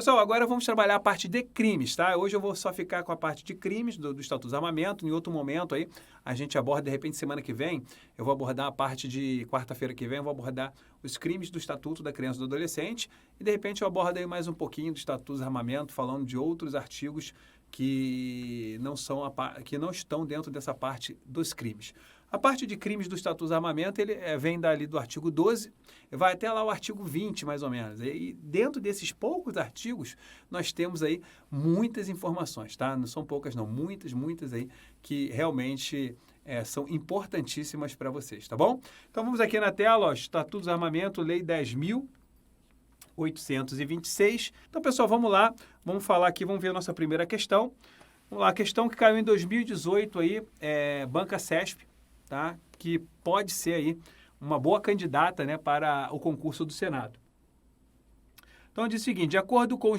Pessoal, agora vamos trabalhar a parte de crimes, tá? Hoje eu vou só ficar com a parte de crimes do Estatuto do Desarmamento. Em outro momento aí, a gente aborda, de repente, semana que vem, eu vou abordar a parte de quarta-feira que vem, eu vou abordar os crimes do Estatuto da Criança e do Adolescente e, de repente, eu abordo aí mais um pouquinho do Estatuto do Desarmamento, falando de outros artigos que não estão dentro dessa parte dos crimes. A parte de crimes do Estatuto do Desarmamento, ele vem dali do artigo 12, vai até lá o artigo 20, mais ou menos. E dentro desses poucos artigos, nós temos aí muitas informações, tá? Não são poucas não, muitas aí, que realmente são importantíssimas para vocês, tá bom? Então, vamos aqui na tela, ó, Estatuto do Desarmamento, Lei 10.826. Então, pessoal, vamos lá, vamos falar aqui, vamos ver a nossa primeira questão. Vamos lá, a questão que caiu em 2018 aí, Banca CESP, tá? Que pode ser aí uma boa candidata, né, para o concurso do Senado. Então, diz o seguinte: de acordo com o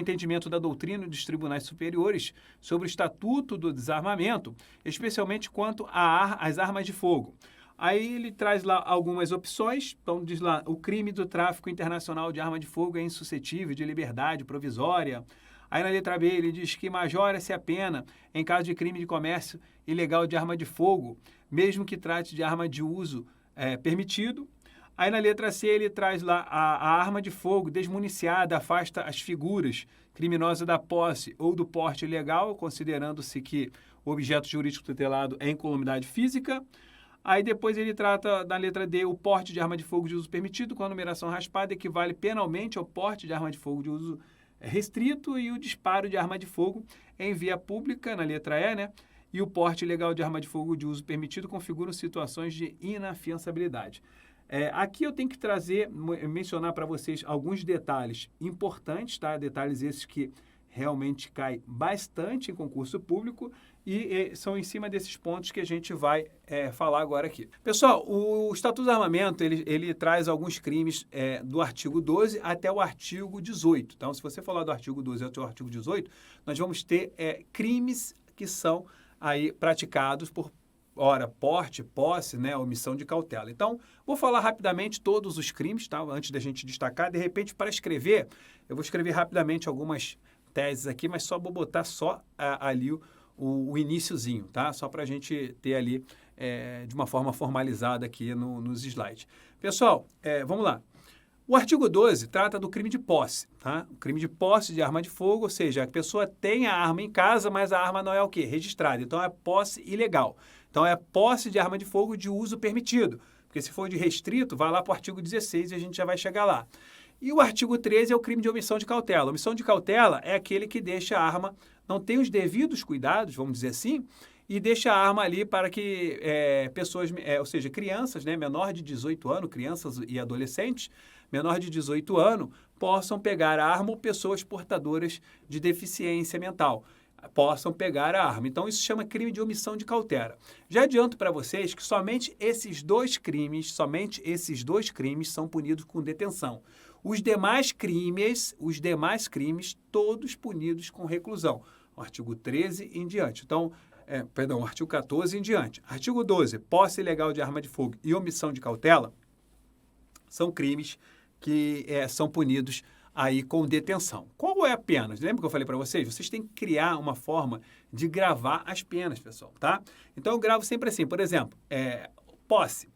entendimento da doutrina dos tribunais superiores sobre o Estatuto do Desarmamento, especialmente quanto às armas de fogo. Aí ele traz lá algumas opções, então diz lá, o crime do tráfico internacional de arma de fogo é insuscetível de liberdade provisória. Aí na letra B ele diz que majora-se a pena em caso de crime de comércio ilegal de arma de fogo, mesmo que trate de arma de uso permitido. Aí na letra C ele traz lá a arma de fogo desmuniciada afasta as figuras criminosas da posse ou do porte ilegal, considerando-se que o objeto jurídico tutelado é incolumidade física. Aí depois ele trata, na letra D, o porte de arma de fogo de uso permitido, com a numeração raspada, equivale penalmente ao porte de arma de fogo de uso restrito, e o disparo de arma de fogo em via pública, na letra E, né? E o porte ilegal de arma de fogo de uso permitido configuram situações de inafiançabilidade. Aqui eu tenho que mencionar para vocês alguns detalhes importantes, tá? Detalhes esses que realmente caem bastante em concurso público e são em cima desses pontos que a gente vai falar agora aqui. Pessoal, o Estatuto do Armamento, ele traz alguns crimes do artigo 12 até o artigo 18. Então, se você falar do artigo 12 até o artigo 18, nós vamos ter crimes que são aí praticados por porte, posse, né, omissão de cautela. Então, vou falar rapidamente todos os crimes, tá? Antes da gente destacar. De repente, para escrever, eu vou escrever rapidamente algumas teses aqui, mas só vou botar ali o iniciozinho, tá? Só para a gente ter ali de uma forma formalizada aqui nos slides. Pessoal, vamos lá. O artigo 12 trata do crime de posse, tá? O crime de posse de arma de fogo, ou seja, a pessoa tem a arma em casa, mas a arma não é o quê? Registrada. Então, é posse ilegal. Então, é posse de arma de fogo de uso permitido. Porque se for de restrito, vai lá para o artigo 16 e a gente já vai chegar lá. E o artigo 13 é o crime de omissão de cautela. Omissão de cautela é aquele que deixa a arma, não tem os devidos cuidados, vamos dizer assim, e deixa a arma ali para que pessoas, ou seja, crianças, né, menor de 18 anos, crianças e adolescentes, menor de 18 anos, possam pegar a arma, ou pessoas portadoras de deficiência mental possam pegar a arma. Então, isso chama crime de omissão de cautela. Já adianto para vocês que somente esses dois crimes são punidos com detenção. Os demais crimes, todos punidos com reclusão. O artigo 13 em diante. Então, o artigo 14 em diante. Artigo 12, posse ilegal de arma de fogo e omissão de cautela, são crimes que são punidos aí com detenção. Qual é a pena? Lembra que eu falei para vocês? Vocês têm que criar uma forma de gravar as penas, pessoal, tá? Então, eu gravo sempre assim, por exemplo, posse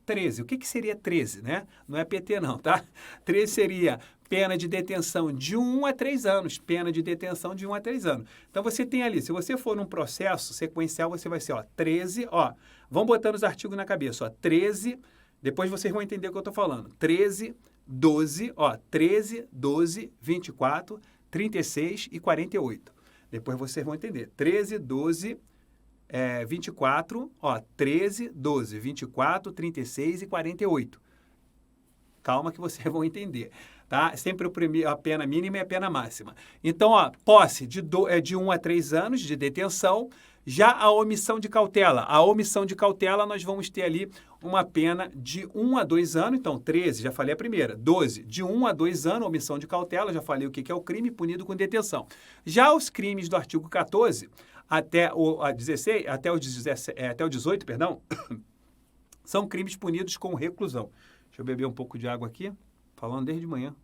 13. O que seria 13, né? Não é PT não, tá? 13 seria pena de detenção de 1 a 3 anos. Pena de detenção de 1 a 3 anos. Então, você tem ali, se você for num processo sequencial, você vai ser, 13, vamos botando os artigos na cabeça, 13, depois vocês vão entender o que eu estou falando. 13, 12, 24, 36 e 48. Depois vocês vão entender. 13, 12, 24, 13, 12, 24, 36 e 48. Calma que vocês vão entender, tá? Sempre a pena mínima e a pena máxima. Então, posse de 1 a 3 anos de detenção. Já a omissão de cautela. A omissão de cautela, nós vamos ter ali uma pena de 1 a 2 anos. Então, 13, já falei a primeira. 12, de 1 a 2 anos, omissão de cautela. Já falei o que é o crime, punido com detenção. Já os crimes do artigo 14 até o 18, perdão, são crimes punidos com reclusão. Deixa eu beber um pouco de água aqui, falando desde manhã.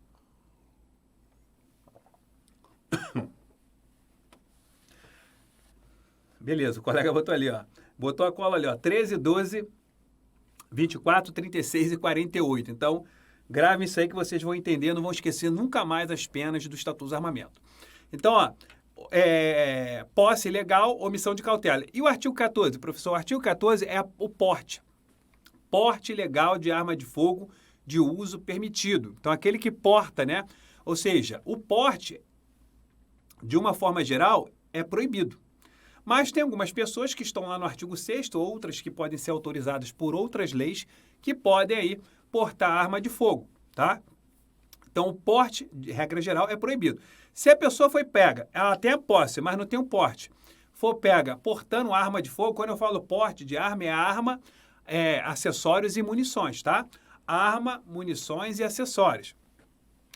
Beleza, o colega botou ali, ó. Botou a cola ali, ó. 13, 12, 24, 36 e 48. Então, gravem isso aí que vocês vão entender, não vão esquecer nunca mais as penas do Estatuto do Armamento. Então, ó, posse ilegal, omissão de cautela. E o artigo 14, professor? O artigo 14 é o porte. Porte ilegal de arma de fogo de uso permitido. Então, aquele que porta, né? Ou seja, o porte, de uma forma geral, é proibido. Mas tem algumas pessoas que estão lá no artigo 6º, outras que podem ser autorizadas por outras leis, que podem aí portar arma de fogo, tá? Então, o porte, de regra geral, é proibido. Se a pessoa foi pega, ela tem a posse, mas não tem o porte, for pega portando arma de fogo, quando eu falo porte de arma, é arma, acessórios e munições, tá? Arma, munições e acessórios.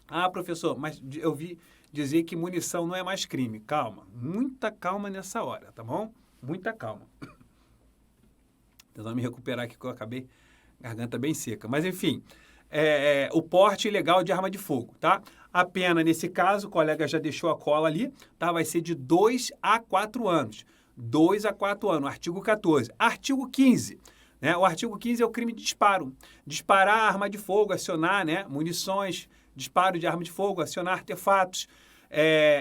Ah, professor, mas eu vi dizer que munição não é mais crime. Calma, muita calma nessa hora, tá bom? Muita calma. Tentando me recuperar aqui que eu acabei garganta bem seca. Mas, enfim, o porte ilegal de arma de fogo, tá? A pena, nesse caso, o colega já deixou a cola ali, tá? Vai ser de 2 a 4 anos. 2 a 4 anos, artigo 14. Artigo 15, né? O artigo 15 é o crime de disparo. Disparar arma de fogo, acionar, né, munições, disparo de arma de fogo, acionar artefatos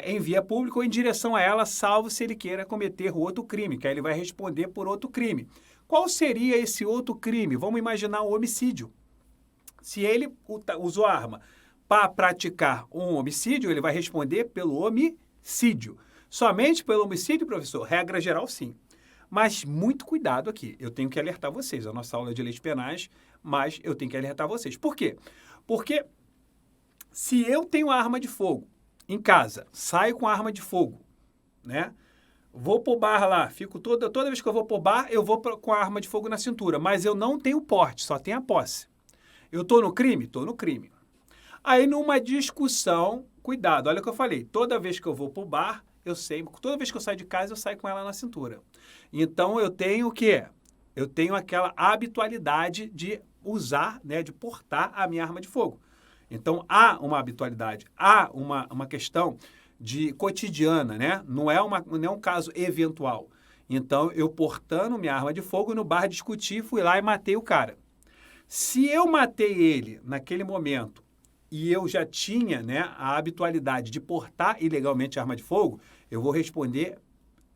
em via pública ou em direção a ela, salvo se ele queira cometer outro crime, que aí ele vai responder por outro crime. Qual seria esse outro crime? Vamos imaginar um homicídio. Se ele usou a arma para praticar um homicídio, ele vai responder pelo homicídio. Somente pelo homicídio, professor? Regra geral, sim. Mas muito cuidado aqui. Eu tenho que alertar vocês. A nossa aula é de leis penais, mas eu tenho que alertar vocês. Por quê? Porque se eu tenho arma de fogo em casa, saio com arma de fogo, né? Vou pro bar lá, fico toda vez que eu vou pro bar, eu vou com a arma de fogo na cintura, mas eu não tenho porte, só tenho a posse. Eu tô no crime? Tô no crime. Aí numa discussão, cuidado, olha o que eu falei, toda vez que eu vou pro bar, eu sei, toda vez que eu saio de casa, eu saio com ela na cintura. Então eu tenho o quê? Eu tenho aquela habitualidade de usar, né, de portar a minha arma de fogo. Então, há uma habitualidade, há uma questão de cotidiana, né? Não é um caso eventual. Então, eu portando minha arma de fogo no bar, discuti, fui lá e matei o cara. Se eu matei ele naquele momento e eu já tinha, né, a habitualidade de portar ilegalmente a arma de fogo, eu vou responder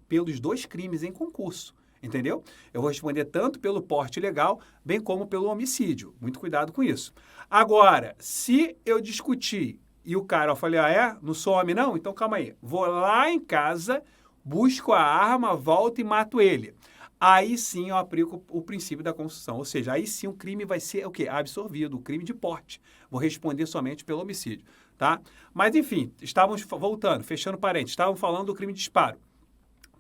pelos 2 crimes em concurso. Entendeu? Eu vou responder tanto pelo porte ilegal, bem como pelo homicídio. Muito cuidado com isso. Agora, se eu discutir e o cara, eu falei, não sou homem não? Então calma aí. Vou lá em casa, busco a arma, volto e mato ele. Aí sim eu aplico o princípio da Constituição. Ou seja, aí sim o crime vai ser o quê? Absorvido, o crime de porte. Vou responder somente pelo homicídio, tá? Mas enfim, estávamos voltando, fechando parênteses, estávamos falando do crime de disparo.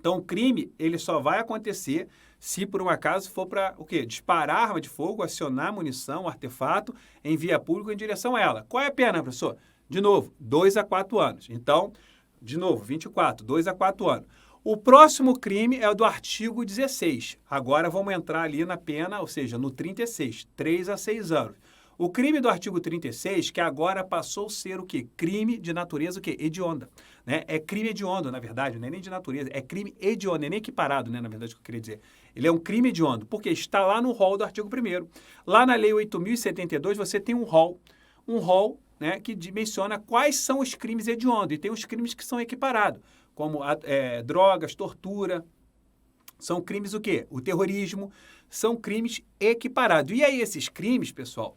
Então, o crime, ele só vai acontecer se, por um acaso, for para o quê? Disparar arma de fogo, acionar munição, artefato, em via pública em direção a ela. Qual é a pena, professor? De novo, 2 a 4 anos. Então, de novo, 24, 2 a 4 anos. O próximo crime é o do artigo 16. Agora vamos entrar ali na pena, ou seja, no 36, 3 a 6 anos. O crime do artigo 36, que agora passou a ser o quê? Crime de natureza o quê? Hedionda. Né? É crime hediondo, na verdade, não é nem de natureza, é crime hediondo, não é nem equiparado, né, na verdade, o que eu queria dizer. Ele é um crime hediondo, porque está lá no rol do artigo 1º. Lá na Lei 8.072, você tem um rol, né, que menciona quais são os crimes hediondos, e tem os crimes que são equiparados, como drogas, tortura, são crimes o quê? O terrorismo, são crimes equiparados. E aí esses crimes, pessoal,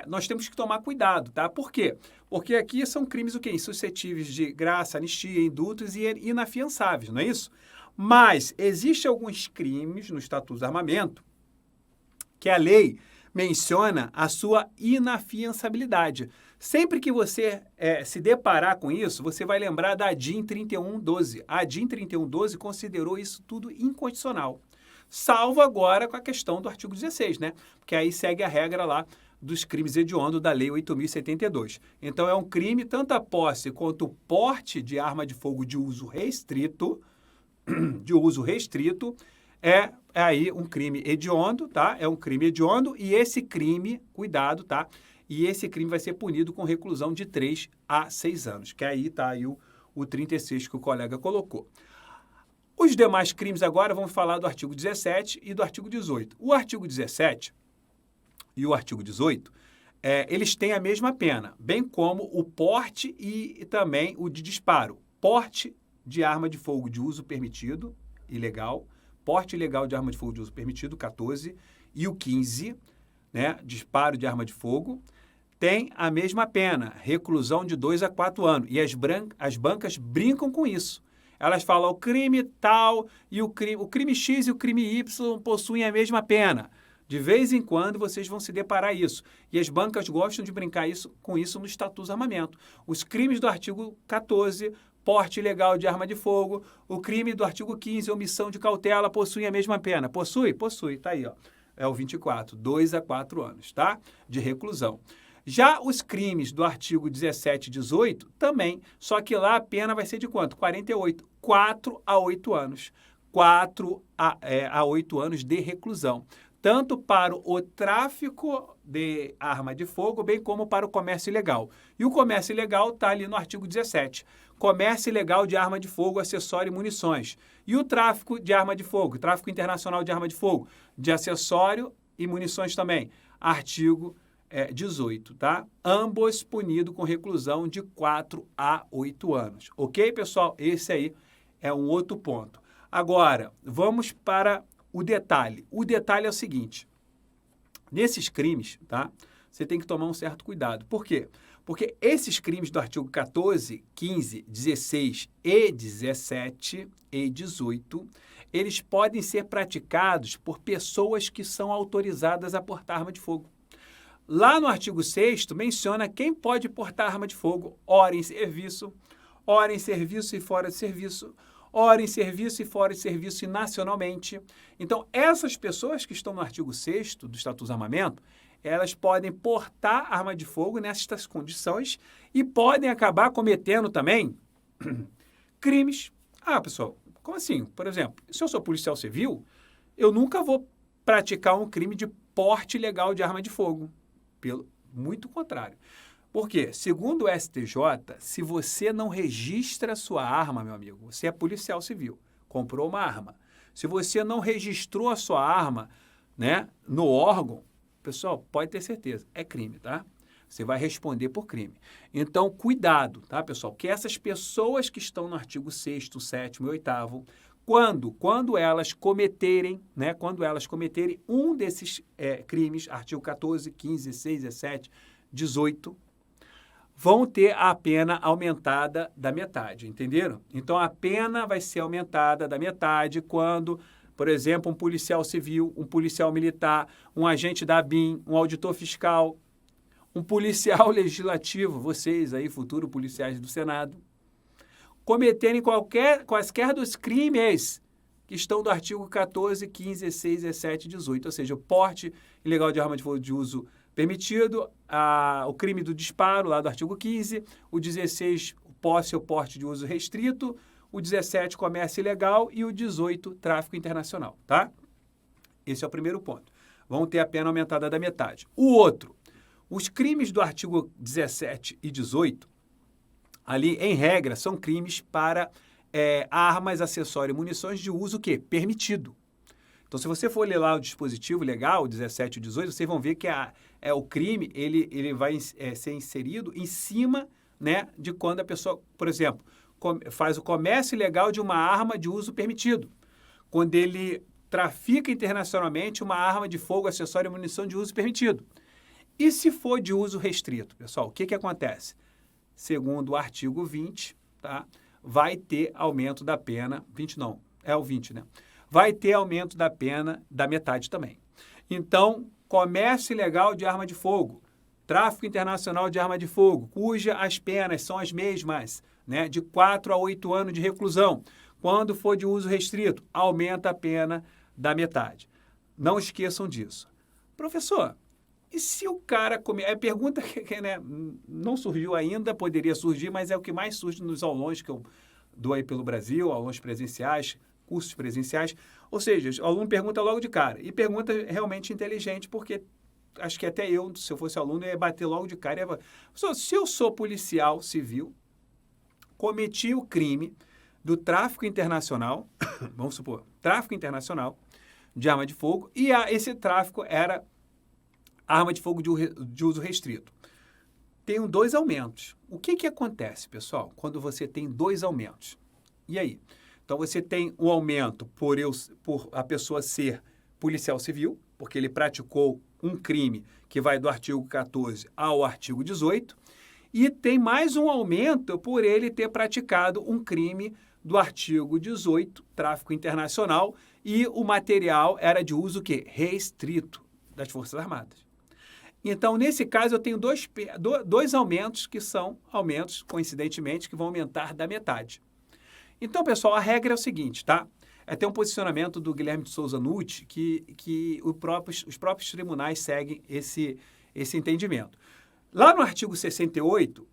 nós temos que tomar cuidado, tá? Por quê? Porque aqui são crimes o quê? Insuscetíveis de graça, anistia, indultos e inafiançáveis, não é isso? Mas existem alguns crimes no Estatuto do Armamento que a lei menciona a sua inafiançabilidade. Sempre que você se deparar com isso, você vai lembrar da ADIM 3112. A ADIM 3112 considerou isso tudo inconstitucional. Salvo agora com a questão do artigo 16, né? Porque aí segue a regra lá dos crimes hediondos da Lei 8.072. Então, é um crime tanto a posse quanto o porte de arma de fogo de uso restrito, é aí um crime hediondo, tá? É um crime hediondo e esse crime, cuidado, tá? E esse crime vai ser punido com reclusão de 3 a 6 anos, que aí tá aí o 36 que o colega colocou. Os demais crimes agora vamos falar do artigo 17 e do artigo 18. O artigo 17 e o artigo 18, eles têm a mesma pena, bem como o porte e também o de disparo. Porte de arma de fogo de uso permitido, ilegal, porte ilegal de arma de fogo de uso permitido, 14, e o 15, né, disparo de arma de fogo, tem a mesma pena, reclusão de 2 a 4 anos. E as bancas brincam com isso. Elas falam o crime tal e o crime X e o crime Y possuem a mesma pena. De vez em quando vocês vão se deparar isso. E as bancas gostam de brincar com isso no Estatuto do Armamento. Os crimes do artigo 14, porte ilegal de arma de fogo, o crime do artigo 15, omissão de cautela, possuem a mesma pena. Possui? Possui. Está aí, ó. É o 24, 2 a 4 anos, tá? De reclusão. Já os crimes do artigo 17 e 18 também, só que lá a pena vai ser de quanto? 48, 4 a 8 anos. 4 a 8 anos de reclusão. Tanto para o tráfico de arma de fogo, bem como para o comércio ilegal. E o comércio ilegal está ali no artigo 17. Comércio ilegal de arma de fogo, acessório e munições. E o tráfico de arma de fogo, tráfico internacional de arma de fogo, de acessório e munições também. Artigo 18, tá? Ambos punidos com reclusão de 4 a 8 anos. Ok, pessoal? Esse aí é um outro ponto. Agora, vamos para o detalhe. O detalhe é o seguinte. Nesses crimes, tá? Você tem que tomar um certo cuidado. Por quê? Porque esses crimes do artigo 14, 15, 16 e 17 e 18, eles podem ser praticados por pessoas que são autorizadas a portar arma de fogo. Lá no artigo 6º, menciona quem pode portar arma de fogo, ora em serviço e fora de serviço, ora em serviço e fora de serviço e nacionalmente. Então, essas pessoas que estão no artigo 6º do Estatuto do Armamento, elas podem portar arma de fogo nessas condições e podem acabar cometendo também crimes. Ah, pessoal, como assim? Por exemplo, se eu sou policial civil, eu nunca vou praticar um crime de porte ilegal de arma de fogo. Muito contrário. Por quê? Segundo o STJ, se você não registra a sua arma, meu amigo, você é policial civil, comprou uma arma. Se você não registrou a sua arma, né, no órgão, pessoal, pode ter certeza, é crime, tá? Você vai responder por crime. Então, cuidado, tá, pessoal? Que essas pessoas que estão no artigo 6º, 7º e 8º, quando elas cometerem, né, um desses crimes, artigo 14, 15, 16, 17, 18, vão ter a pena aumentada da metade, entenderam? Então, a pena vai ser aumentada da metade quando, por exemplo, um policial civil, um policial militar, um agente da ABIN, um auditor fiscal, um policial legislativo, vocês aí, futuros policiais do Senado, cometerem quaisquer dos crimes que estão do artigo 14, 15, 16, 17 e 18, ou seja, o porte ilegal de arma de fogo de uso permitido, o crime do disparo, lá do artigo 15, o 16, posse ou porte de uso restrito, o 17, comércio ilegal e o 18, tráfico internacional, tá? Esse é o primeiro ponto. Vão ter a pena aumentada da metade. O outro, os crimes do artigo 17 e 18, ali, em regra, são crimes para armas, acessórios e munições de uso permitido. Então, se você for ler lá o dispositivo legal, o 17 e o 18, vocês vão ver que o crime ele vai ser inserido em cima, né, de quando a pessoa, por exemplo, faz o comércio ilegal de uma arma de uso permitido. Quando ele trafica internacionalmente uma arma de fogo, acessório e munição de uso permitido. E se for de uso restrito, pessoal, o que acontece? Segundo o artigo 20, tá? Vai ter aumento da pena, 20 não, é o 20, né? Vai ter aumento da pena da metade também. Então, comércio ilegal de arma de fogo, tráfico internacional de arma de fogo, cuja as penas são as mesmas, né? De 4 a 8 anos de reclusão. Quando for de uso restrito, aumenta a pena da metade. Não esqueçam disso. Professor, e se o cara... É pergunta que né, não surgiu ainda, poderia surgir, mas é o que mais surge nos aulões que eu dou aí pelo Brasil, aulões presenciais, cursos presenciais. Ou seja, o aluno pergunta logo de cara. E pergunta realmente inteligente, porque acho que até eu, se eu fosse aluno, ia bater logo de cara. Se eu sou policial civil, cometi o crime do tráfico internacional, vamos supor, tráfico internacional de arma de fogo, e esse tráfico era arma de fogo de uso restrito. Tem 2 aumentos. O que acontece, pessoal, quando você tem 2 aumentos? E aí? Então, você tem um aumento por a pessoa ser policial civil, porque ele praticou um crime que vai do artigo 14 ao artigo 18, e tem mais um aumento por ele ter praticado um crime do artigo 18, tráfico internacional, e o material era de uso quê? Restrito das Forças Armadas. Então, nesse caso, eu tenho dois aumentos que são aumentos, coincidentemente, que vão aumentar da metade. Então, pessoal, a regra é o seguinte, tá? É ter um posicionamento do Guilherme de Souza Nutti que os próprios tribunais seguem esse entendimento. Lá no artigo 68,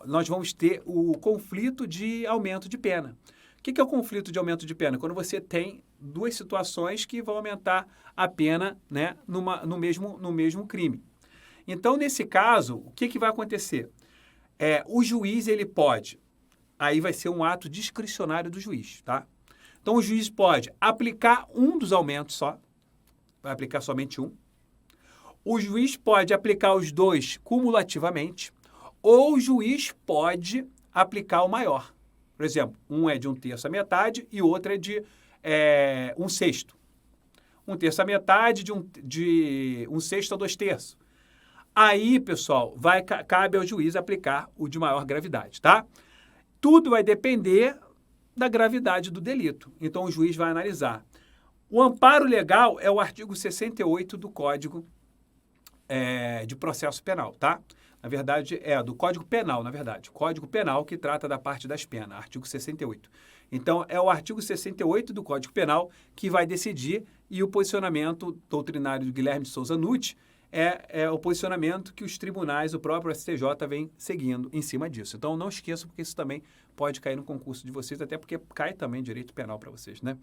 nós vamos ter o conflito de aumento de pena. O que é o conflito de aumento de pena? Quando você tem 2 situações que vão aumentar a pena, né, no mesmo crime. Então, nesse caso, o que vai acontecer? O juiz, ele pode, aí vai ser um ato discricionário do juiz, tá? Então, o juiz pode aplicar um dos aumentos só, vai aplicar somente um. O juiz pode aplicar os 2 cumulativamente, ou o juiz pode aplicar o maior. Por exemplo, um é de 1/3 à metade e o outro é de 1/6. 1/3 à metade de 1/6 a 2/3. Aí, pessoal, cabe ao juiz aplicar o de maior gravidade, tá? Tudo vai depender da gravidade do delito. Então, o juiz vai analisar. O amparo legal é o artigo 68 do Código de Processo Penal, tá? Na verdade, do Código Penal, na verdade. Código Penal que trata da parte das penas, artigo 68. Então, é o artigo 68 do Código Penal que vai decidir, e o posicionamento doutrinário do Guilherme de Souza Nutti é o posicionamento que os tribunais, o próprio STJ, vem seguindo em cima disso. Então, não esqueçam, porque isso também pode cair no concurso de vocês, até porque cai também direito penal para vocês, né?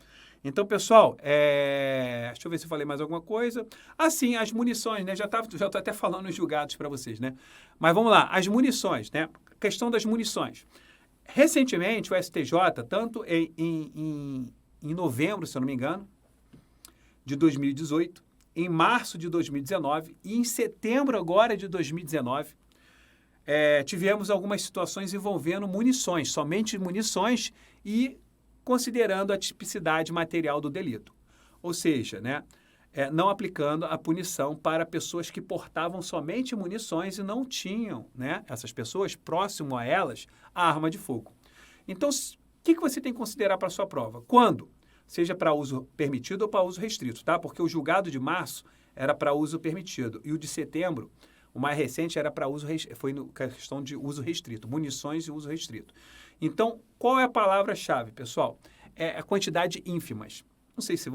Então, pessoal, deixa eu ver se eu falei mais alguma coisa. Sim, as munições, né? Já estou até falando os julgados para vocês, né? Mas vamos lá, as munições, né? Questão das munições. Recentemente, o STJ, tanto em novembro, se eu não me engano, de 2018, em março de 2019 e em setembro agora de 2019, tivemos algumas situações envolvendo munições, somente munições, e considerando a tipicidade material do delito. Ou seja, né, não aplicando a punição para pessoas que portavam somente munições e não tinham, né, essas pessoas, próximo a elas, a arma de fogo. Então, o que você tem que considerar para a sua prova? Quando? Seja para uso permitido ou para uso restrito, tá? Porque o julgado de março era para uso permitido e o de setembro, o mais recente, era para uso foi questão de uso restrito, munições de uso restrito. Então, qual é a palavra-chave, pessoal? É a quantidade ínfimas. Não sei se a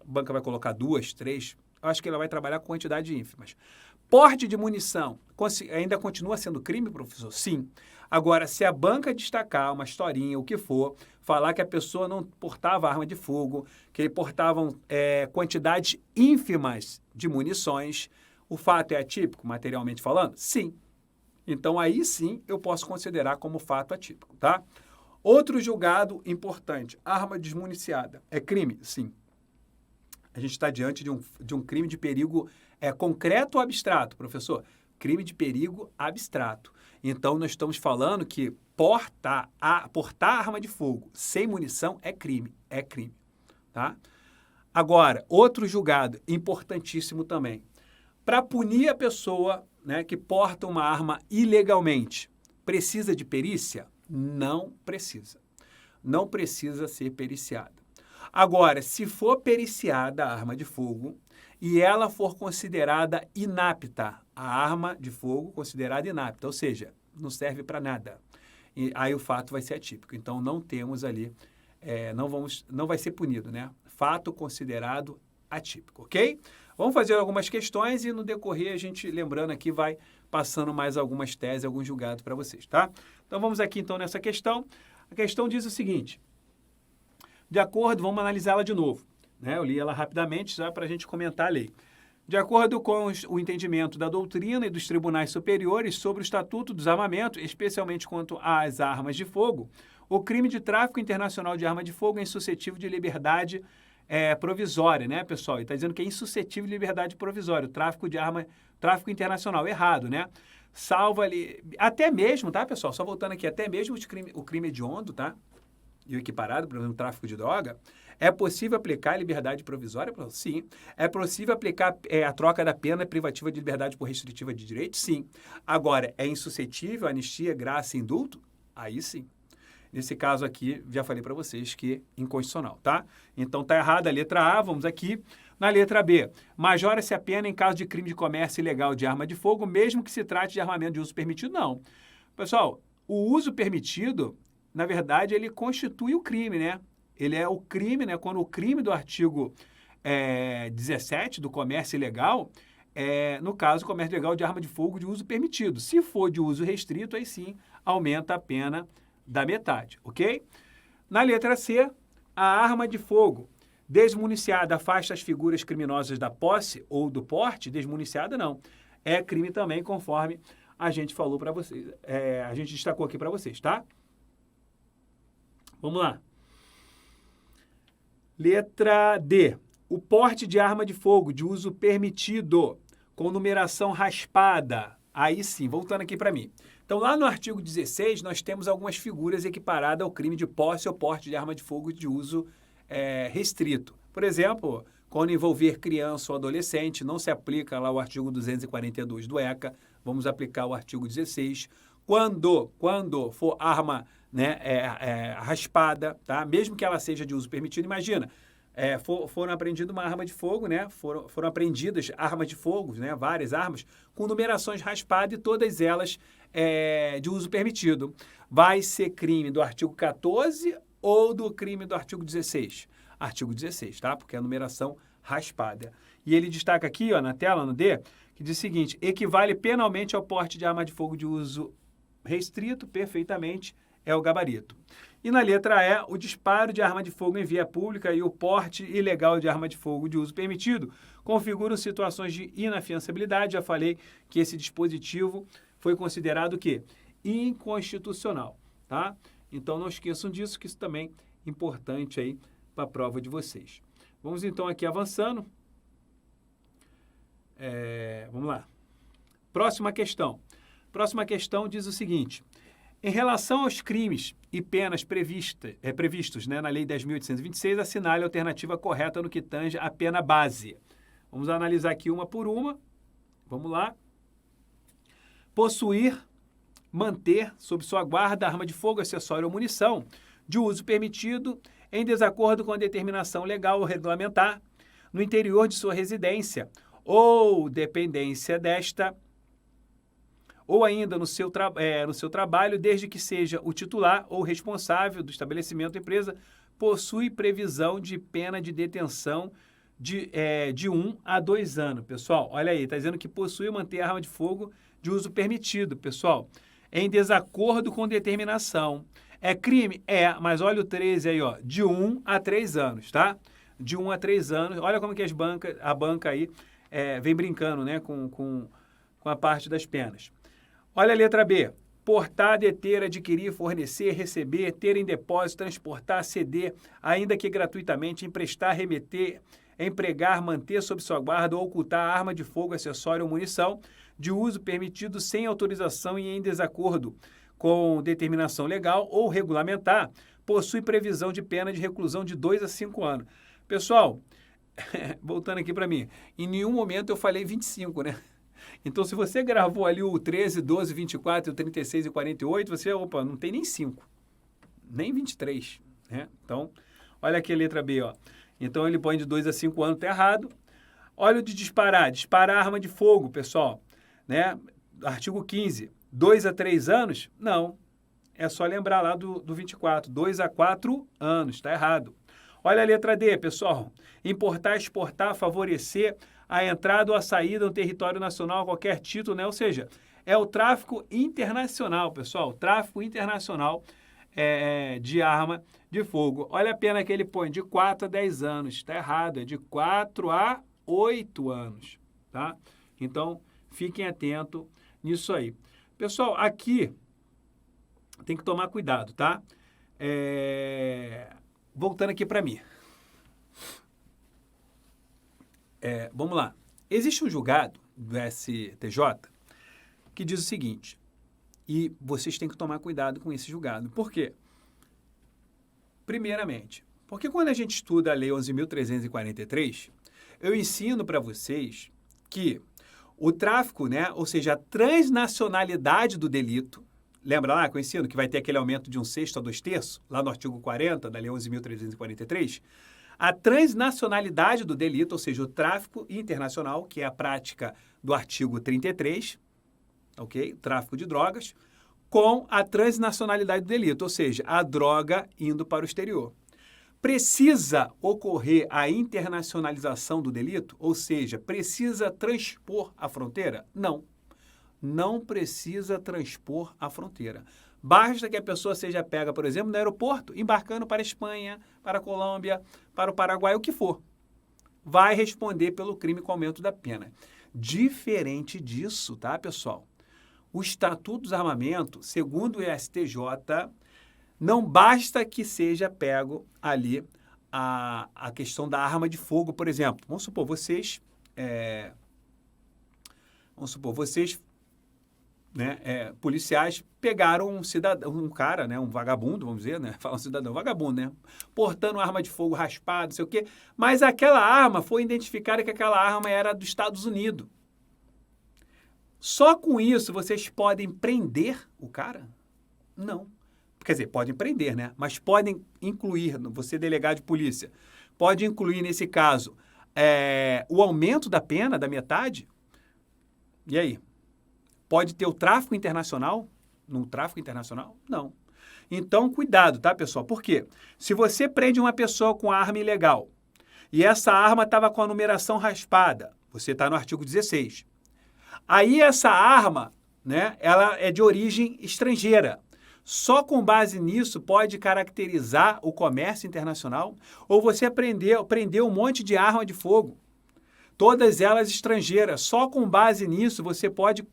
banca vai colocar 2, 3, eu acho que ela vai trabalhar com quantidade ínfimas. Porte de munição ainda continua sendo crime, professor? Sim. Agora, se a banca destacar uma historinha, o que for, falar que a pessoa não portava arma de fogo, que ele portavam quantidades ínfimas de munições, o fato é atípico, materialmente falando? Sim. Então, aí sim, eu posso considerar como fato atípico, tá? Outro julgado importante, arma desmuniciada. É crime? Sim. A gente está diante de um crime de perigo concreto ou abstrato, professor? Crime de perigo abstrato. Então, nós estamos falando que portar arma de fogo sem munição é crime, tá? Agora, outro julgado importantíssimo também. Para punir a pessoa, né, que porta uma arma ilegalmente, precisa de perícia? Não precisa. Não precisa ser periciada. Agora, se for periciada a arma de fogo e ela for considerada inapta, a arma de fogo considerada inapta, ou seja, não serve para nada, e aí o fato vai ser atípico. Então, não temos ali, não vai ser punido, né? Fato considerado atípico, ok? Vamos fazer algumas questões e no decorrer a gente, lembrando aqui, vai passando mais algumas teses, alguns julgados para vocês, tá? Então, vamos aqui então nessa questão. A questão diz o seguinte: de acordo, vamos analisá-la de novo, né? Eu li ela rapidamente já para a gente comentar a lei. De acordo com o entendimento da doutrina e dos tribunais superiores sobre o Estatuto do Desarmamento, especialmente quanto às armas de fogo, O crime de tráfico internacional de arma de fogo é insuscetível de liberdade provisória, né, pessoal? Ele está dizendo que é insuscetível de liberdade provisória, o tráfico de arma, tráfico internacional, errado, né? Salva ali, até mesmo, tá, pessoal? Só voltando aqui, até mesmo o crime hediondo, tá? E o equiparado, por exemplo, o tráfico de droga, é possível aplicar a liberdade provisória? Sim. É possível aplicar a troca da pena privativa de liberdade por restritiva de direito? Sim. Agora, é insuscetível anistia, graça e indulto? Aí sim. Nesse caso aqui, já falei para vocês que é inconstitucional, tá? Então, tá errada a letra A, vamos aqui. Na letra B, majora-se a pena em caso de crime de comércio ilegal de arma de fogo, mesmo que se trate de armamento de uso permitido? Não. Pessoal, o uso permitido, na verdade, ele constitui o crime, né? Ele é o crime, né? Quando o crime do artigo 17 do comércio ilegal, no caso, o comércio ilegal de arma de fogo de uso permitido. Se for de uso restrito, aí sim, aumenta a pena da metade, ok? Na letra C, a arma de fogo desmuniciada afasta as figuras criminosas da posse ou do porte, desmuniciada não. É crime também, conforme a gente falou para vocês, a gente destacou aqui para vocês, tá? Vamos lá. Letra D. O porte de arma de fogo de uso permitido, com numeração raspada. Aí sim, voltando aqui para mim. Então, lá no artigo 16, nós temos algumas figuras equiparadas ao crime de posse ou porte de arma de fogo de uso restrito. Por exemplo, quando envolver criança ou adolescente, não se aplica lá o artigo 242 do ECA, vamos aplicar o artigo 16. Quando for arma, né, raspada, tá? Mesmo que ela seja de uso permitido, imagina, foram apreendidas uma arma de fogo, né? Foram apreendidas armas de fogo, né? Várias armas, com numerações raspadas e todas elas de uso permitido. Vai ser crime do artigo 14 ou do crime do artigo 16? Artigo 16, tá? Porque é a numeração raspada. E ele destaca aqui, ó, na tela, no D, que diz o seguinte: equivale penalmente ao porte de arma de fogo de uso restrito, perfeitamente, é o gabarito. E na letra E, o disparo de arma de fogo em via pública e o porte ilegal de arma de fogo de uso permitido configuram situações de inafiançabilidade. Já falei que esse dispositivo foi considerado o quê? Inconstitucional, tá? Então não esqueçam disso, que isso também é importante aí para a prova de vocês. Vamos então aqui avançando. Vamos lá. Próxima questão. Próxima questão diz o seguinte: em relação aos crimes e penas previstos, né, na Lei 10.826, assinale a alternativa correta no que tange à pena base. Vamos analisar aqui uma por uma. Vamos lá. Possuir, manter sob sua guarda arma de fogo, acessório ou munição de uso permitido em desacordo com a determinação legal ou regulamentar no interior de sua residência ou dependência desta, ou ainda no seu trabalho, desde que seja o titular ou responsável do estabelecimento ou empresa, possui previsão de pena de detenção de 1 a 2 anos. Pessoal, olha aí, está dizendo que possui ou manter arma de fogo de uso permitido, pessoal, em desacordo com determinação. É crime? Mas olha o 13 aí, ó, de 1 a 3 anos, tá? De 1 a 3 anos. Olha como que a banca aí vem brincando, né, com a parte das penas. Olha a letra B. Portar, deter, adquirir, fornecer, receber, ter em depósito, transportar, ceder, ainda que gratuitamente, emprestar, remeter, empregar, manter sob sua guarda ou ocultar arma de fogo, acessório ou munição de uso permitido sem autorização e em desacordo com determinação legal ou regulamentar, possui previsão de pena de reclusão de 2 a 5 anos. Pessoal, voltando aqui para mim, em nenhum momento eu falei 25, né? Então, se você gravou ali o 13, 12, 24, 36 e 48, você, não tem nem 5, nem 23, né? Então, olha aqui a letra B, ó. Então, ele põe de 2 a 5 anos, tá errado. Olha o de disparar arma de fogo, pessoal, né? Artigo 15, 2 a 3 anos? Não, é só lembrar lá do 24, 2 a 4 anos, tá errado. Olha a letra D, pessoal. Importar, exportar, favorecer a entrada ou a saída no território nacional a qualquer título, né? Ou seja, é o tráfico internacional, pessoal. Tráfico internacional de arma de fogo. Olha a pena que ele põe, de 4 a 10 anos. Está errado, é de 4 a 8 anos, tá? Então, fiquem atentos nisso aí. Pessoal, aqui tem que tomar cuidado, tá? Voltando aqui para mim. Vamos lá. Existe um julgado do STJ que diz o seguinte, e vocês têm que tomar cuidado com esse julgado. Por quê? Primeiramente, porque quando a gente estuda a Lei 11.343, eu ensino para vocês que o tráfico, né, ou seja, a transnacionalidade do delito, lembra lá que eu ensino que vai ter aquele aumento de 1/6 a 2/3, lá no artigo 40 da Lei 11.343, a transnacionalidade do delito, ou seja, o tráfico internacional, que é a prática do artigo 33, ok? Tráfico de drogas, com a transnacionalidade do delito, ou seja, a droga indo para o exterior. Precisa ocorrer a internacionalização do delito? Ou seja, precisa transpor a fronteira? Não. Não precisa transpor a fronteira. Basta que a pessoa seja pega, por exemplo, no aeroporto, embarcando para a Espanha, para a Colômbia, para o Paraguai, o que for. Vai responder pelo crime com aumento da pena. Diferente disso, tá, pessoal? O Estatuto dos Armamentos, segundo o STJ, não basta que seja pego ali a questão da arma de fogo, por exemplo. Vamos supor, vocês, né, policiais pegaram um cidadão, um cara, né, um vagabundo, vamos dizer, né, fala um cidadão, vagabundo, né, portando arma de fogo raspada, não sei o quê, mas aquela arma foi identificada que aquela arma era dos Estados Unidos. Só com isso vocês podem prender o cara? Não. Quer dizer, podem prender, né? Mas podem incluir, você delegado de polícia, pode incluir nesse caso o aumento da pena da metade? E aí? Pode ter o tráfico internacional? No tráfico internacional? Não. Então, cuidado, tá, pessoal? Por quê? Se você prende uma pessoa com arma ilegal e essa arma estava com a numeração raspada, você está no artigo 16. Aí essa arma, né, ela é de origem estrangeira. Só com base nisso pode caracterizar o comércio internacional ou você prendeu um monte de arma de fogo, todas elas estrangeiras. Só com base nisso você pode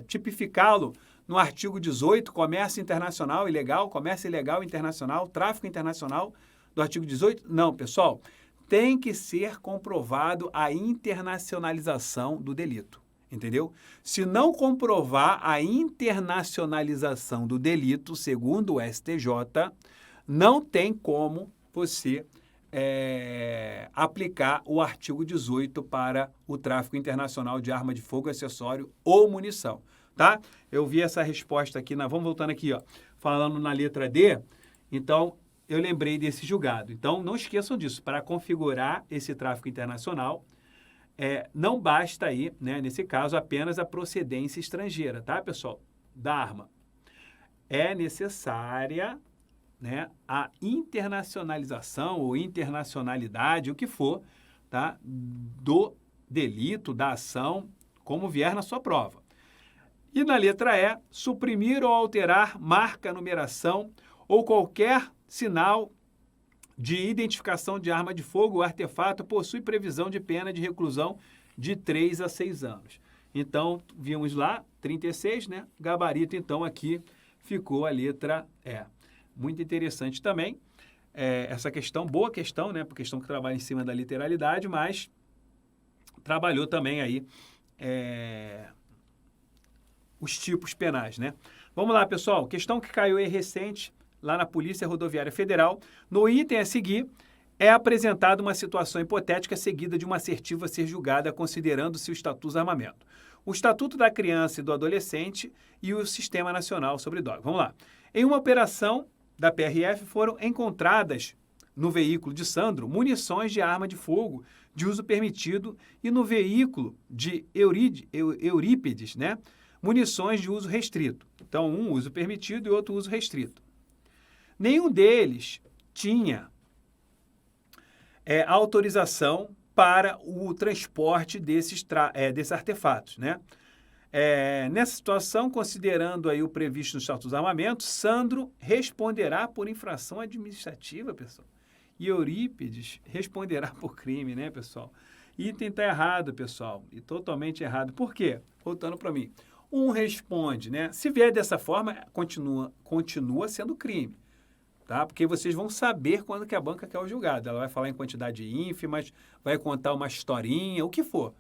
tipificá-lo no artigo 18, comércio internacional ilegal, comércio ilegal internacional, tráfico internacional do artigo 18. Não, pessoal, tem que ser comprovado a internacionalização do delito. Entendeu? Se não comprovar a internacionalização do delito, segundo o STJ, não tem como você aplicar o artigo 18 para o tráfico internacional de arma de fogo, acessório ou munição, tá? Eu vi essa resposta aqui, vamos voltando aqui, ó, falando na letra D, então eu lembrei desse julgado. Então não esqueçam disso, para configurar esse tráfico internacional, não basta aí, né, nesse caso, apenas a procedência estrangeira, tá, pessoal? Da arma. É necessária, né, a internacionalização ou internacionalidade, o que for, tá, do delito, da ação, como vier na sua prova. E na letra E, suprimir ou alterar marca, numeração ou qualquer sinal de identificação de arma de fogo ou artefato possui previsão de pena de reclusão de 3 a 6 anos. Então, vimos lá, 36, né? Gabarito, então, aqui ficou a letra E. Muito interessante também essa questão, boa questão, né? Por questão que trabalha em cima da literalidade, mas trabalhou também aí os tipos penais, né? Vamos lá, pessoal. Questão que caiu aí recente, lá na Polícia Rodoviária Federal. No item a seguir, é apresentada uma situação hipotética seguida de uma assertiva a ser julgada considerando-se o Estatuto dos Armamentos, o Estatuto da Criança e do Adolescente e o Sistema Nacional sobre Drogas. Vamos lá. Em uma operação da PRF foram encontradas no veículo de Sandro munições de arma de fogo de uso permitido e no veículo de Eurípides, né, munições de uso restrito. Então, um uso permitido e outro uso restrito. Nenhum deles tinha autorização para o transporte desses artefatos, né? Nessa situação, considerando aí o previsto no Estatuto dos Armamentos, Sandro responderá por infração administrativa, pessoal. E Eurípides responderá por crime, né, pessoal? Item está errado, pessoal, e totalmente errado. Por quê? Voltando para mim. Um responde, né? Se vier dessa forma, continua sendo crime. tá? Porque vocês vão saber quando que a banca quer o julgado. Ela vai falar em quantidade ínfimas, vai contar uma historinha, o que for.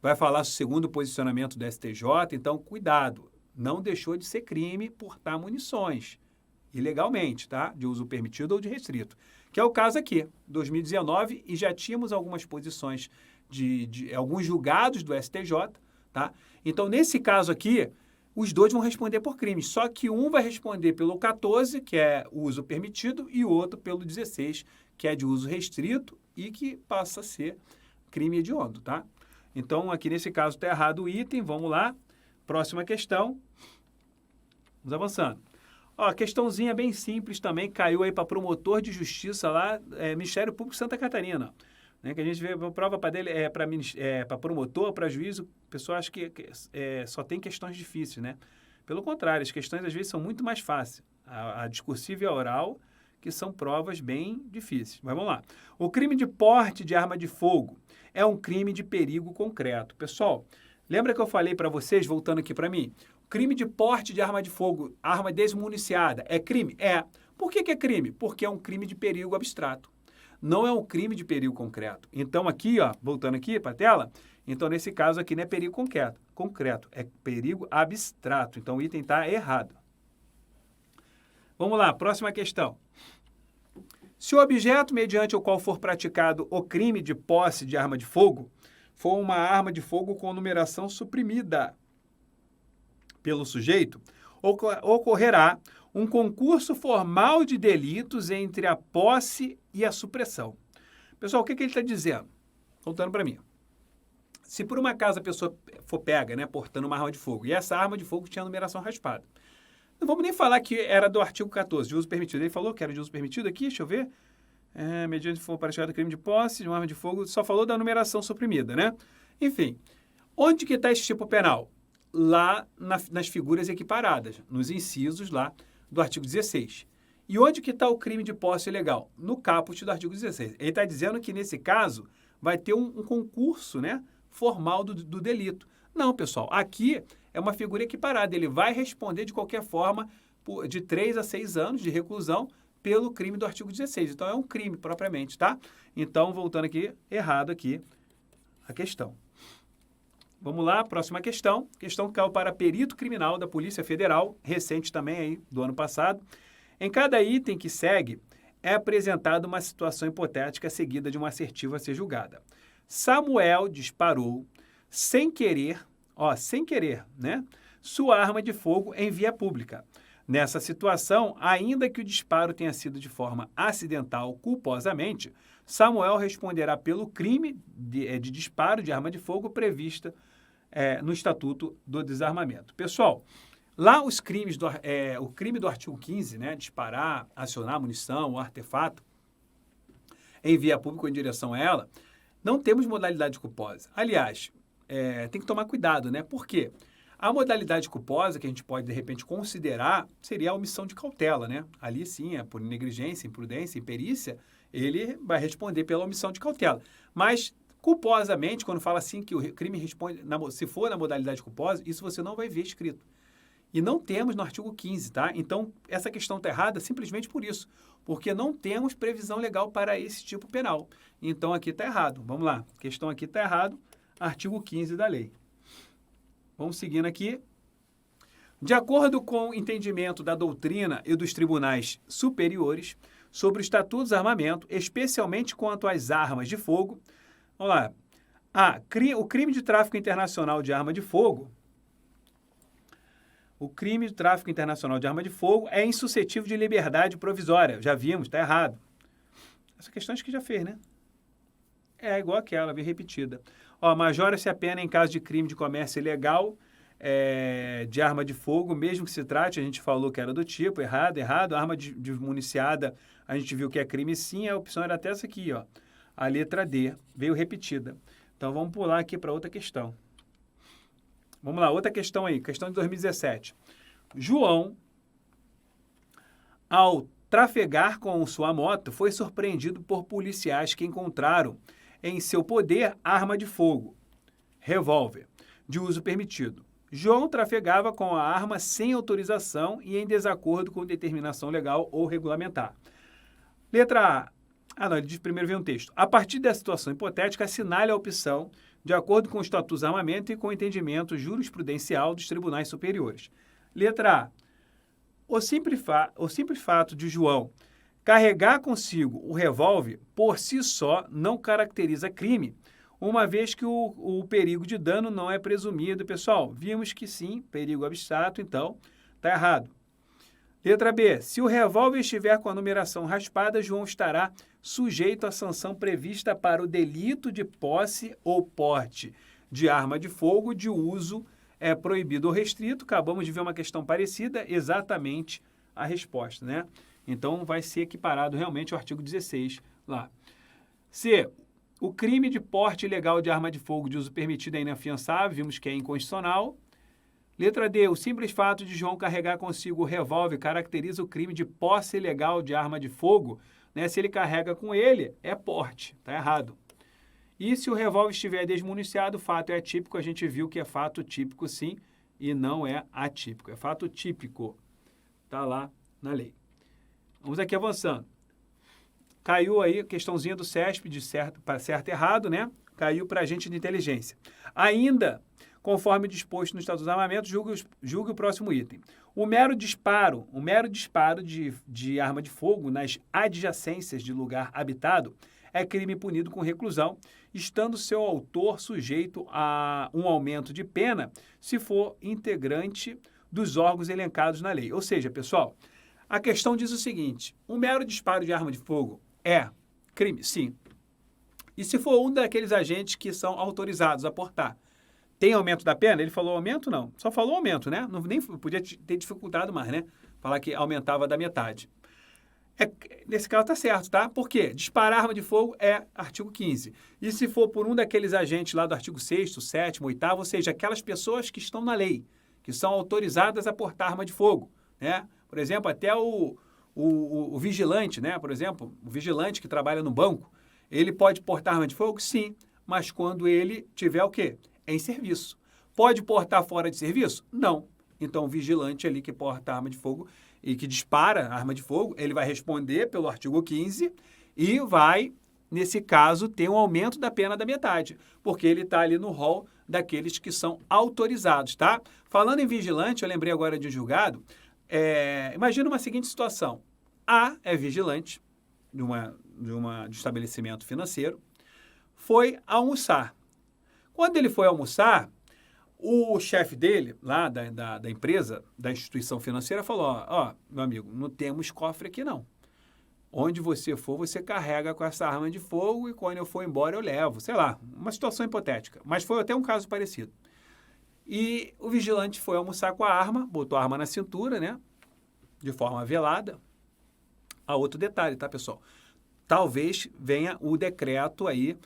Vai falar segundo o posicionamento do STJ, então cuidado. Não deixou de ser crime portar munições, ilegalmente, tá? De uso permitido ou de restrito. Que é o caso aqui, 2019, e já tínhamos algumas posições de alguns julgados do STJ, tá? Então, nesse caso aqui, os dois vão responder por crimes, só que um vai responder pelo 14, que é o uso permitido, e o outro pelo 16, que é de uso restrito e que passa a ser crime hediondo, tá? Então, aqui nesse caso está errado o item, vamos lá. Próxima questão. Vamos avançando. Ó, questãozinha bem simples também, caiu aí para promotor de justiça lá, Ministério Público de Santa Catarina. Né, que a gente vê a prova para dele para promotor, para juiz, o pessoal acha que só tem questões difíceis, né? Pelo contrário, as questões às vezes são muito mais fáceis. A discursiva e a oral, que são provas bem difíceis. Mas vamos lá. O crime de porte de arma de fogo é um crime de perigo concreto. Pessoal, lembra que eu falei para vocês, voltando aqui para mim? O crime de porte de arma de fogo, arma desmuniciada, é crime? É. Por que é crime? Porque é um crime de perigo abstrato. Não é um crime de perigo concreto. Então, aqui, ó, voltando aqui para a tela, então, nesse caso aqui não é perigo concreto, é perigo abstrato. Então, o item está errado. Vamos lá, próxima questão. Se o objeto mediante o qual for praticado o crime de posse de arma de fogo for uma arma de fogo com numeração suprimida pelo sujeito, ocorrerá um concurso formal de delitos entre a posse e a supressão. Pessoal, o que ele está dizendo? Voltando para mim. Se por uma acaso a pessoa for pega, né, portando uma arma de fogo, e essa arma de fogo tinha numeração raspada, não vamos nem falar que era do artigo 14, de uso permitido. Ele falou que era de uso permitido aqui, deixa eu ver. Mediante for praticado crime de posse de uma arma de fogo, só falou da numeração suprimida, né? Enfim, onde que está esse tipo penal? Lá nas figuras equiparadas, nos incisos lá do artigo 16. E onde que está o crime de posse ilegal? No caput do artigo 16. Ele está dizendo que, nesse caso, vai ter um concurso, né, formal do delito. Não, pessoal, aqui é uma figura equiparada. Ele vai responder de qualquer forma de 3 a 6 anos de reclusão pelo crime do artigo 16. Então, é um crime propriamente, tá? Então, voltando aqui, errado aqui a questão. Vamos lá, próxima questão. Questão que caiu para perito criminal da Polícia Federal, recente também aí, do ano passado. Em cada item que segue, é apresentada uma situação hipotética seguida de uma assertiva a ser julgada. Samuel disparou sem querer, né, sua arma de fogo em via pública. Nessa situação, ainda que o disparo tenha sido de forma acidental culposamente, Samuel responderá pelo crime de disparo de arma de fogo prevista no Estatuto do Desarmamento. Pessoal, lá os crimes o crime do artigo 15, né, disparar, acionar munição ou artefato em via pública ou em direção a ela, não temos modalidade culposa. Aliás, tem que tomar cuidado, né? Por quê? A modalidade culposa que a gente pode, de repente, considerar seria a omissão de cautela, né? Ali, sim, por negligência, imprudência, imperícia, ele vai responder pela omissão de cautela. Mas, culposamente, quando fala assim que o crime responde, se for na modalidade culposa, isso você não vai ver escrito. E não temos no artigo 15, tá? Então, essa questão está errada simplesmente por isso, porque não temos previsão legal para esse tipo penal. Então, aqui está errado. Vamos lá. A questão aqui está errado, artigo 15 da lei. Vamos seguindo aqui. De acordo com o entendimento da doutrina e dos tribunais superiores sobre o Estatuto do Desarmamento, especialmente quanto às armas de fogo, vamos lá. O crime de tráfico internacional de arma de fogo, é insuscetível de liberdade provisória. Já vimos, está errado. Essa questão acho que já fez, né? É igual aquela, bem repetida. Majora-se a pena em caso de crime de comércio ilegal de arma de fogo, mesmo que se trate, a gente falou que era do tipo, errado. Arma desmuniciada, a gente viu que é crime sim, a opção era até essa aqui, ó. A letra D, veio repetida. Então, vamos pular aqui para outra questão. Vamos lá, outra questão aí, questão de 2017. João, ao trafegar com sua moto, foi surpreendido por policiais que encontraram em seu poder arma de fogo, revólver, de uso permitido. João trafegava com a arma sem autorização e em desacordo com determinação legal ou regulamentar. Letra A. Ah, não, ele diz primeiro vem um texto. A partir dessa situação hipotética, assinale a opção de acordo com o Estatuto do Armamento e com o entendimento jurisprudencial dos tribunais superiores. Letra A. O simples fato de João carregar consigo o revólver, por si só, não caracteriza crime, uma vez que o perigo de dano não é presumido. Pessoal, vimos que sim, perigo abstrato, então está errado. Letra B. Se o revólver estiver com a numeração raspada, João estará sujeito à sanção prevista para o delito de posse ou porte de arma de fogo de uso proibido ou restrito. Acabamos de ver uma questão parecida, exatamente a resposta, né? Então, vai ser equiparado realmente ao artigo 16 lá. C. O crime de porte ilegal de arma de fogo de uso permitido é inafiançável, vimos que é inconstitucional. Letra D. O simples fato de João carregar consigo o revólver caracteriza o crime de posse ilegal de arma de fogo, né? Se ele carrega com ele, é porte, está errado. E se o revólver estiver desmuniciado, o fato é atípico, a gente viu que é fato típico sim, e não é atípico, é fato típico, está lá na lei. Vamos aqui avançando. Caiu aí a questãozinha do CESP, de certo para certo e errado, né? Caiu para agente de inteligência. Ainda, conforme disposto no Estatuto do Armamento, julgue o próximo item. O mero disparo de arma de fogo nas adjacências de lugar habitado é crime punido com reclusão, estando seu autor sujeito a um aumento de pena se for integrante dos órgãos elencados na lei. Ou seja, pessoal, a questão diz o seguinte: um mero disparo de arma de fogo é crime? Sim. E se for um daqueles agentes que são autorizados a portar, tem aumento da pena? Ele falou aumento? Não. Só falou aumento, né? Não, nem podia ter dificultado mais, né? Falar que aumentava da metade. Nesse caso está certo, tá? Por quê? Disparar arma de fogo é artigo 15. E se for por um daqueles agentes lá do artigo 6º, 7º, 8º, ou seja, aquelas pessoas que estão na lei, que são autorizadas a portar arma de fogo, né? Por exemplo, até o vigilante, né? Por exemplo, o vigilante que trabalha no banco, ele pode portar arma de fogo? Sim, mas quando ele tiver o quê? Em serviço. Pode portar fora de serviço? Não. Então, o vigilante ali que porta arma de fogo e que dispara arma de fogo, ele vai responder pelo artigo 15 e vai, nesse caso, ter um aumento da pena da metade, porque ele está ali no rol daqueles que são autorizados, tá? Falando em vigilante, eu lembrei agora de um julgado. Imagina uma seguinte situação. A é vigilante de um estabelecimento financeiro, foi almoçar. Quando ele foi almoçar, o chefe dele, lá da empresa, da instituição financeira, falou, ó, meu amigo, não temos cofre aqui não. Onde você for, você carrega com essa arma de fogo e quando eu for embora eu levo. Sei lá, uma situação hipotética. Mas foi até um caso parecido. E o vigilante foi almoçar com a arma, botou a arma na cintura, né? De forma velada. Ah, outro detalhe, tá, pessoal? Talvez venha o decreto aí,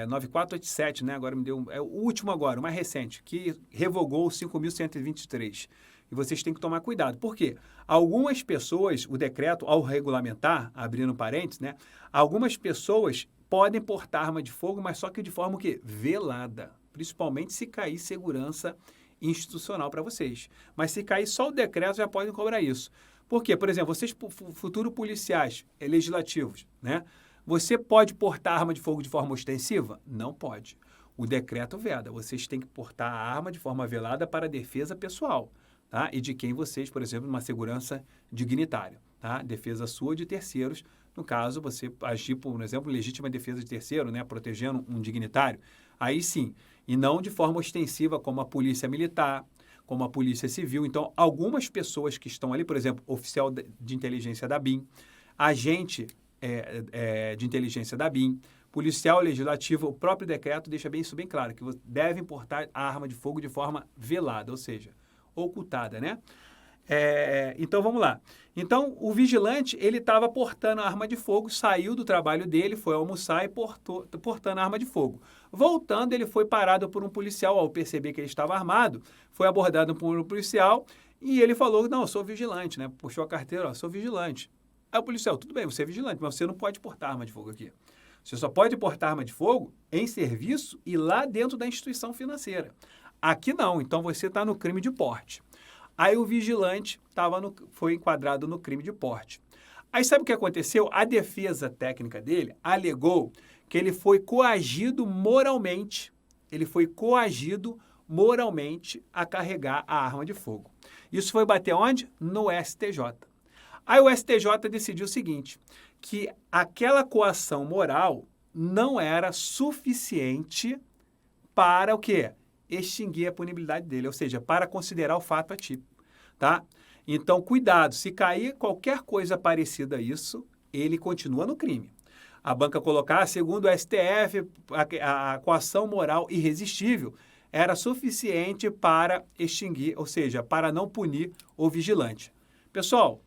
9487, né? Agora me deu... É o último agora, o mais recente, que revogou o 5.123. E vocês têm que tomar cuidado. Por quê? Algumas pessoas, o decreto, ao regulamentar, abrindo parênteses, né? Algumas pessoas podem portar arma de fogo, mas só que de forma o quê? Velada. Principalmente se cair segurança institucional para vocês. Mas se cair só o decreto, já podem cobrar isso. Por quê? Por exemplo, vocês, futuros policiais legislativos, né? Você pode portar arma de fogo de forma ostensiva? Não pode. O decreto veda. Vocês têm que portar a arma de forma velada para defesa pessoal, tá? E de quem vocês, por exemplo, uma segurança dignitária, tá? Defesa sua de terceiros. No caso, você agir, por exemplo, legítima defesa de terceiro, né? Protegendo um dignitário. Aí sim. E não de forma ostensiva como a polícia militar, como a polícia civil. Então, algumas pessoas que estão ali, por exemplo, oficial de inteligência da BIM, agente de inteligência da BIM, policial legislativo, o próprio decreto deixa isso bem claro, que deve portar a arma de fogo de forma velada, ou seja, ocultada, né? Então, vamos lá. Então, o vigilante, ele estava portando a arma de fogo, saiu do trabalho dele, foi almoçar e portando a arma de fogo. Voltando, ele foi parado por um policial, ao perceber que ele estava armado, foi abordado por um policial e ele falou, não, eu sou vigilante, né? Puxou a carteira, ó, sou vigilante. Aí o policial, tudo bem, você é vigilante, mas você não pode portar arma de fogo aqui. Você só pode portar arma de fogo em serviço e lá dentro da instituição financeira. Aqui não, então você está no crime de porte. Aí o vigilante foi enquadrado no crime de porte. Aí sabe o que aconteceu? A defesa técnica dele alegou que ele foi coagido moralmente. Ele foi coagido moralmente a carregar a arma de fogo. Isso foi bater onde? No STJ. Aí o STJ decidiu o seguinte, que aquela coação moral não era suficiente para o quê? Extinguir a punibilidade dele, ou seja, para considerar o fato atípico, tá? Então, cuidado, se cair qualquer coisa parecida a isso, ele continua no crime. A banca colocar, segundo o STF, a coação moral irresistível era suficiente para extinguir, ou seja, para não punir o vigilante. Pessoal,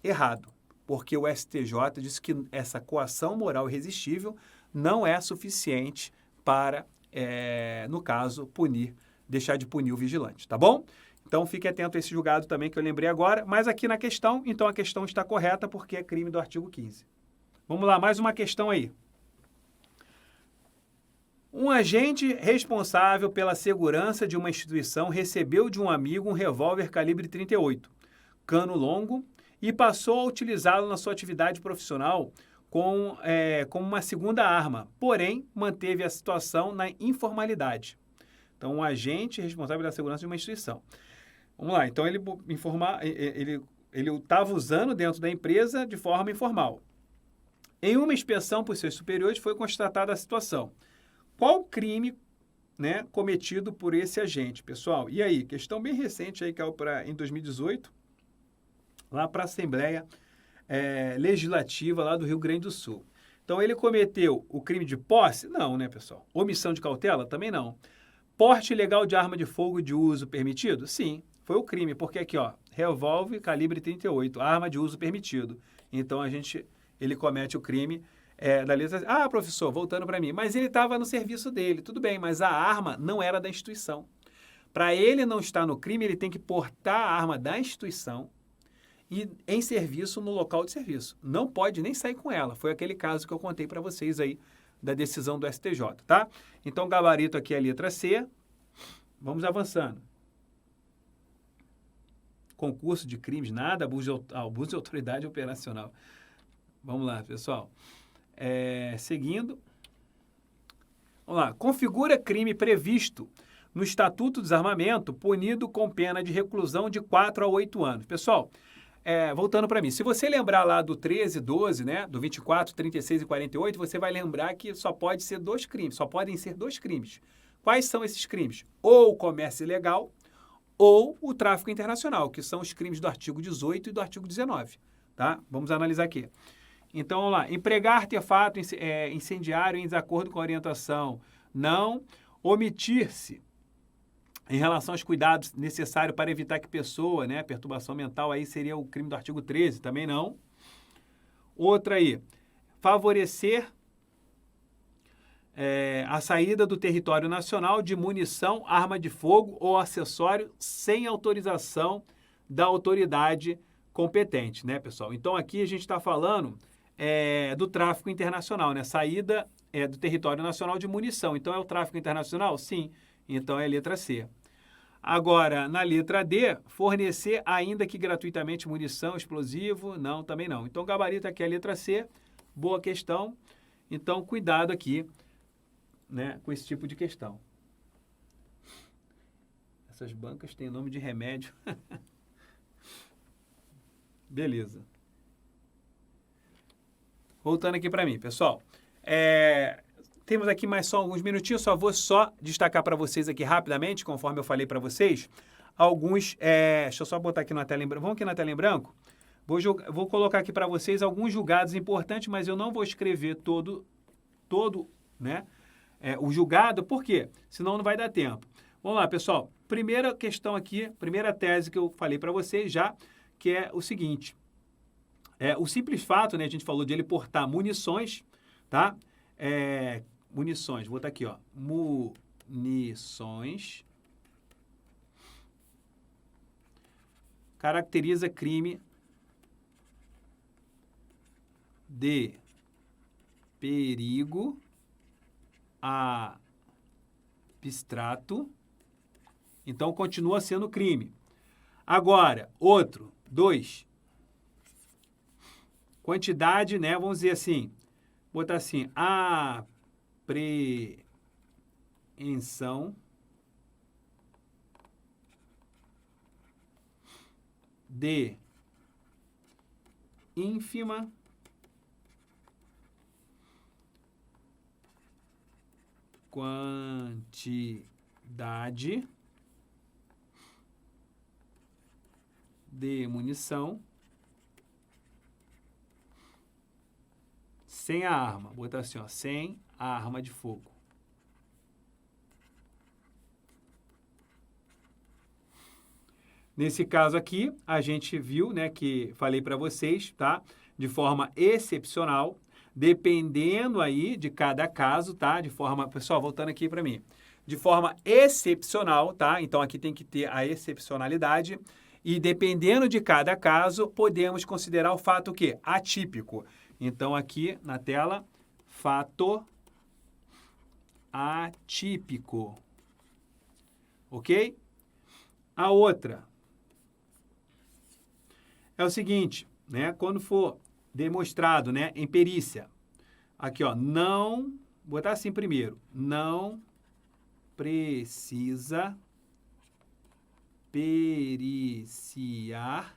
errado, porque o STJ disse que essa coação moral irresistível não é suficiente para, no caso, deixar de punir o vigilante, tá bom? Então, fique atento a esse julgado também que eu lembrei agora, mas aqui na questão, então a questão está correta porque é crime do artigo 15. Vamos lá, mais uma questão aí. Um agente responsável pela segurança de uma instituição recebeu de um amigo um revólver calibre 38, cano longo, e passou a utilizá-lo na sua atividade profissional como uma segunda arma, porém manteve a situação na informalidade. Então, um agente responsável pela segurança de uma instituição. Vamos lá, então ele estava usando dentro da empresa de forma informal. Em uma inspeção por seus superiores foi constatada a situação. Qual crime, né, cometido por esse agente, pessoal? E aí, questão bem recente aí, caiu em 2018, lá para a Assembleia Legislativa lá do Rio Grande do Sul. Então, ele cometeu o crime de posse? Não, né, pessoal? Omissão de cautela? Também não. Porte ilegal de arma de fogo de uso permitido? Sim, foi o crime, porque aqui, ó, revólver calibre 38, arma de uso permitido. Então, ele comete o crime da letra... Ah, professor, voltando para mim, mas ele estava no serviço dele, tudo bem, mas a arma não era da instituição. Para ele não estar no crime, ele tem que portar a arma da instituição e em serviço no local de serviço. Não pode nem sair com ela. Foi aquele caso que eu contei para vocês aí da decisão do STJ, tá? Então, o gabarito aqui é a letra C. Vamos avançando. Concurso de crimes, nada, abuso de autoridade operacional. Vamos lá, pessoal. Seguindo. Vamos lá. Configura crime previsto no Estatuto do Desarmamento, punido com pena de reclusão de 4 a 8 anos. Pessoal, voltando para mim, se você lembrar lá do 13, 12, né, do 24, 36 e 48, você vai lembrar que só podem ser dois crimes. Quais são esses crimes? Ou o comércio ilegal ou o tráfico internacional, que são os crimes do artigo 18 e do artigo 19. Tá? Vamos analisar aqui. Então, vamos lá. Empregar artefato incendiário em desacordo com a orientação. Não. Omitir-se em relação aos cuidados necessários para evitar que pessoa, né, perturbação mental, aí seria o crime do artigo 13, também não. Outra aí, favorecer a saída do território nacional de munição, arma de fogo ou acessório sem autorização da autoridade competente, né, pessoal? Então, aqui a gente está falando do tráfico internacional, né? Saída do território nacional de munição. Então, é o tráfico internacional? Sim. Então, é a letra C. Agora, na letra D, fornecer ainda que gratuitamente munição, explosivo, não, também não. Então, o gabarito aqui é a letra C, boa questão. Então, cuidado aqui, né, com esse tipo de questão. Essas bancas têm nome de remédio. Beleza. Voltando aqui para mim, pessoal. Temos aqui mais só alguns minutinhos, vou destacar para vocês aqui rapidamente, conforme eu falei para vocês, alguns... deixa eu só botar aqui na tela em branco. Vamos aqui na tela em branco? Vou colocar aqui para vocês alguns julgados importantes, mas eu não vou escrever todo, né, o julgado, por quê? Senão não vai dar tempo. Vamos lá, pessoal. Primeira questão aqui, primeira tese que eu falei para vocês já, que é o seguinte. O simples fato, né, a gente falou de ele portar munições, tá? Munições, vou botar aqui, ó. Munições caracteriza crime de perigo abstrato. Então, continua sendo crime. Agora, 2. quantidade, né? Vamos dizer assim, botar assim, apreensão de ínfima quantidade de munição sem a arma. Vou botar assim, ó, sem a arma de fogo. Nesse caso aqui, a gente viu, né, que falei para vocês, tá? De forma excepcional, dependendo aí de cada caso, tá? De forma, pessoal, voltando aqui para mim. De forma excepcional, tá? Então aqui tem que ter a excepcionalidade e dependendo de cada caso, podemos considerar o fato o quê? Atípico. Então aqui na tela, fato atípico. OK? A outra é o seguinte, né? Quando for demonstrado, né, em perícia, aqui, ó, não, vou botar assim primeiro, não precisa periciar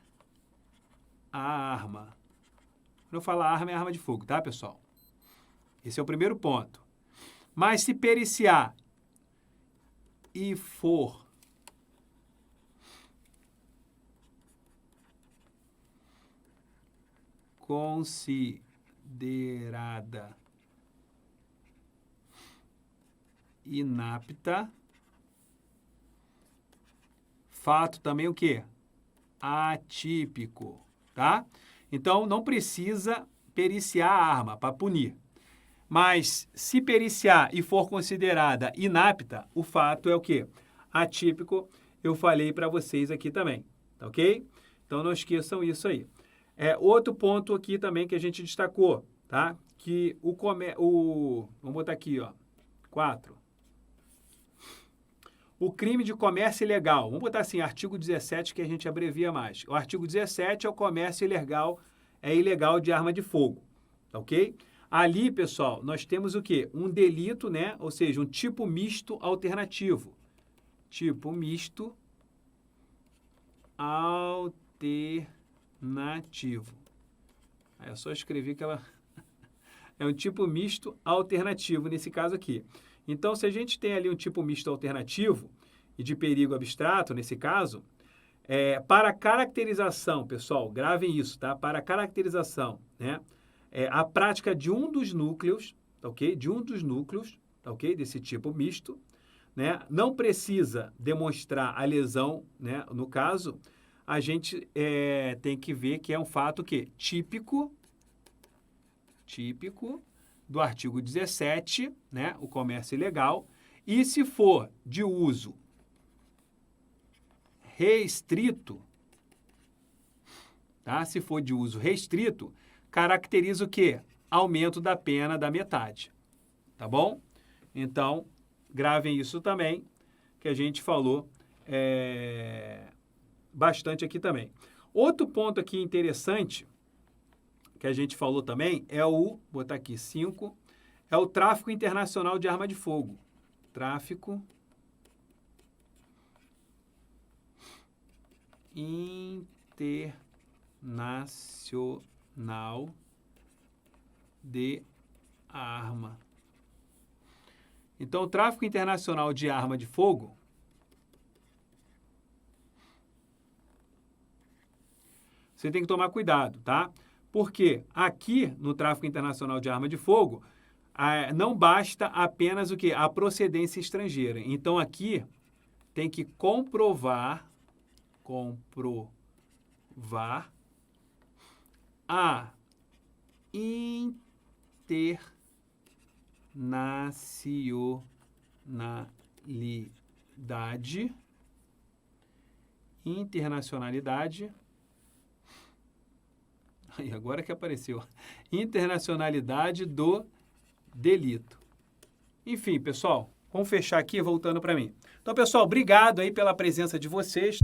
a arma. Quando eu falar arma, é arma de fogo, tá, pessoal? Esse é o primeiro ponto. Mas se periciar e for considerada inapta, fato também o quê? Atípico, tá? Então, não precisa periciar a arma para punir. Mas, se periciar e for considerada inapta, o fato é o quê? Atípico, eu falei para vocês aqui também, tá ok? Então, não esqueçam isso aí. Outro ponto aqui também que a gente destacou, tá? Que vamos botar aqui, ó, 4. O crime de comércio ilegal. Vamos botar assim, artigo 17, que a gente abrevia mais. O artigo 17 é o comércio ilegal de arma de fogo, tá ok? Ali, pessoal, nós temos o quê? Um delito, né? Ou seja, um tipo misto alternativo. Tipo misto alternativo. Aí eu só escrevi que ela é um tipo misto alternativo nesse caso aqui. Então, se a gente tem ali um tipo misto alternativo e de perigo abstrato, nesse caso, para caracterização, pessoal, gravem isso, tá? Para caracterização, né? A prática de um dos núcleos, tá ok? De um dos núcleos, tá ok? Desse tipo misto, né? Não precisa demonstrar a lesão, né? No caso, a gente tem que ver que é um fato que típico do artigo 17, né? O comércio ilegal. E se for de uso restrito, tá? Se for de uso restrito, caracteriza o quê? Aumento da pena da metade, tá bom? Então, gravem isso também, que a gente falou bastante aqui também. Outro ponto aqui interessante, que a gente falou também, vou botar aqui 5, é o tráfico internacional de arma de fogo. Tráfico internacional de arma. Então, o tráfico internacional de arma de fogo você tem que tomar cuidado, tá? Porque aqui, no tráfico internacional de arma de fogo, não basta apenas o quê? A procedência estrangeira. Então, aqui tem que comprovar a internacionalidade. Aí, agora que apareceu. Internacionalidade do delito. Enfim, pessoal, vamos fechar aqui voltando para mim. Então, pessoal, obrigado aí pela presença de vocês.